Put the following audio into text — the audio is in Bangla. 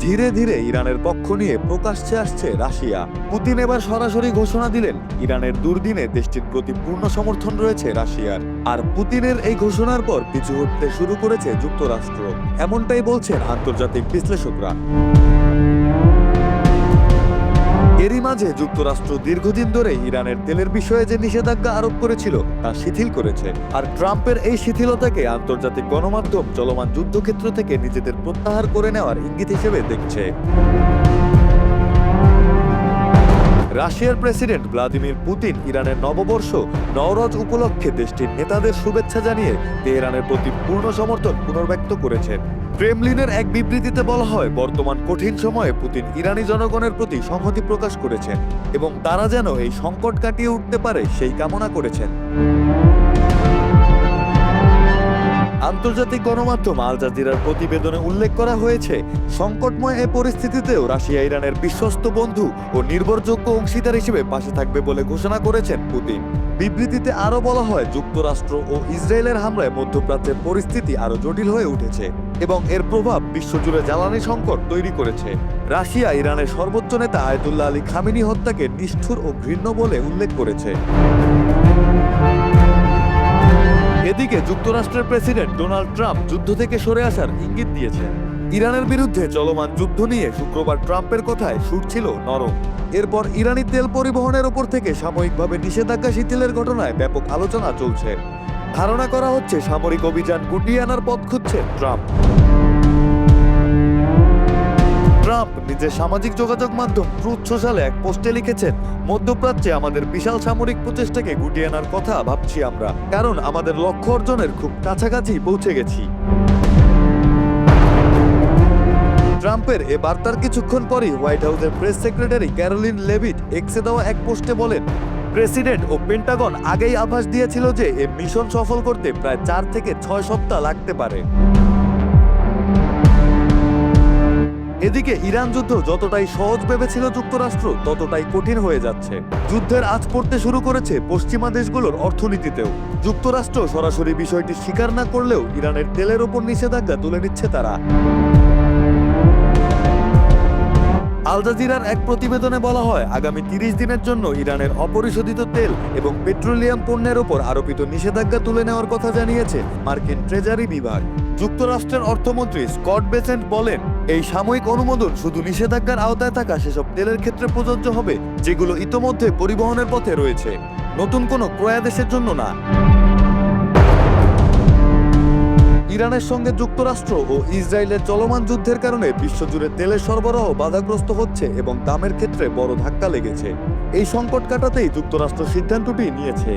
ধীরে ধীরে ইরানের পক্ষ নিয়ে প্রকাশ্যে আসছে রাশিয়া। পুতিন এবার সরাসরি ঘোষণা দিলেন ইরানের দুর্দিনে দেশটির প্রতি পূর্ণ সমর্থন রয়েছে রাশিয়ার। আর পুতিনের এই ঘোষণার পর পিছু হটতে শুরু করেছে যুক্তরাষ্ট্র, এমনটাই বলছেন আন্তর্জাতিক বিশ্লেষকরা। এরই মাঝে যুক্তরাষ্ট্র দীর্ঘদিন ধরে ইরানের তেলের বিষয়ে যে নিষেধাজ্ঞা আরোপ করেছিল তা শিথিল করেছে। আর ট্রাম্পের এই শিথিলতাকে আন্তর্জাতিক গণমাধ্যম চলমান যুদ্ধক্ষেত্র থেকে নিজেদের প্রত্যাহার করে নেওয়ার ইঙ্গিত হিসেবে দেখছে। রাশিয়ার প্রেসিডেন্ট ভ্লাদিমির পুতিন ইরানের নববর্ষ নওরোজ উপলক্ষে দেশটির নেতাদের শুভেচ্ছা জানিয়ে তেহরানের প্রতি পূর্ণ সমর্থন পুনর্ব্যক্ত করেছেন। ক্রেমলিনের এক বিবৃতিতে বলা হয়, বর্তমান কঠিন সময়ে পুতিন ইরানি জনগণের প্রতি সংহতি প্রকাশ করেছেন এবং তারা যেন এই সংকট কাটিয়ে উঠতে পারে সেই কামনা করেছেন। আন্তর্জাতিক গণমাধ্যম আল জাজিরার প্রতিবেদনে উল্লেখ করা হয়েছে, সংকটময় এ পরিস্থিতিতেও রাশিয়া ইরানের বিশ্বস্ত বন্ধু ও নির্ভরযোগ্য অংশীদার হিসেবে পাশে থাকবে বলে ঘোষণা করেছেন পুতিন। বিবৃতিতে আরও বলা হয়, যুক্তরাষ্ট্র ও ইসরায়েলের হামলায় মধ্যপ্রাচ্যের পরিস্থিতি আরও জটিল হয়ে উঠেছে এবং এর প্রভাব বিশ্বজুড়ে জ্বালানি সংকট তৈরি করেছে। রাশিয়া ইরানের সর্বোচ্চ নেতা আয়াতুল্লাহ আলী খামেনি হত্যাকে নিষ্ঠুর ও ঘৃণ্য বলে উল্লেখ করেছে। এদিকে যুক্তরাষ্ট্রের প্রেসিডেন্ট ডোনাল্ড ট্রাম্প যুদ্ধ থেকে সরে আসার ইঙ্গিত দিয়েছেন। ইরানের বিরুদ্ধে চলমান যুদ্ধ নিয়ে শুক্রবার ট্রাম্পের কথায় সুর ছিল নরম। এরপর ইরানি তেল পরিবহনের ওপর থেকে সাময়িকভাবে নিষেধাজ্ঞা শিথিলের ঘটনায় ব্যাপক আলোচনা চলছে। ধারণা করা হচ্ছে সামরিক অভিযান গুটিয়ে আনার পথ খুঁজছেন ট্রাম্প। ট্রাম্প নিজের সামাজিক যোগাযোগ মাধ্যম ট্রুথ সোশ্যালে এক পোস্টে লিখেছেন, মধ্যপ্রাচ্যে আমাদের বিশাল সামরিক প্রচেষ্টাকে গুটিয়ে আনার কথা ভাবছি আমরা, কারণ আমাদের লক্ষ্য অর্জনের খুব কাছাকাছি পৌঁছে গেছি। ট্রাম্পের এ বার্তার কিছুক্ষণ পরই হোয়াইট হাউসের প্রেস সেক্রেটারি ক্যারোলিন লেভিট এক্সে দেওয়া এক পোস্টে বলেন, প্রেসিডেন্ট ও পেন্টাগন আগেই আভাস দিয়েছিল যে এ মিশন সফল করতে প্রায় 4 থেকে 6 সপ্তাহ লাগতে পারে। এদিকে ইরান যুদ্ধ যতটাই সহজ ভেবেছিল যুক্তরাষ্ট্র, ততটাই কঠিন হয়ে যাচ্ছে। যুদ্ধের আঁচ পড়তে শুরু করেছে পশ্চিমা দেশগুলোর অর্থনীতিতেও। যুক্তরাষ্ট্র সরাসরি বিষয়টি স্বীকার না করলেও ইরানের তেলের ওপর নিষেধাজ্ঞা তুলে নিচ্ছে তারা। আল জাজিরার এক প্রতিবেদনে বলা হয়, আগামী 30 দিনের জন্য ইরানের অপরিশোধিত তেল এবং পেট্রোলিয়াম পণ্যের ওপর আরোপিত নিষেধাজ্ঞা তুলে নেওয়ার কথা জানিয়েছে মার্কিন ট্রেজারি বিভাগ। যুক্তরাষ্ট্রের অর্থমন্ত্রী স্কট বেসেন্ট বলেন, এই সাময়িক অনুমোদন শুধু নিষেধাজ্ঞার আওতায় থাকা সেসব তেলের ক্ষেত্রে প্রযোজ্য হবে যেগুলো ইতোমধ্যে পরিবহনের পথে রয়েছে, নতুন কোনো ক্রয়াদেশের জন্য না। ইরানের সঙ্গে যুক্তরাষ্ট্র ও ইসরায়েলের চলমান যুদ্ধের কারণে বিশ্বজুড়ে তেলের সরবরাহ বাধাগ্রস্ত হচ্ছে এবং দামের ক্ষেত্রে বড় ধাক্কা লেগেছে। এই সংকট কাটাতেই যুক্তরাষ্ট্র সিদ্ধান্তটি নিয়েছে।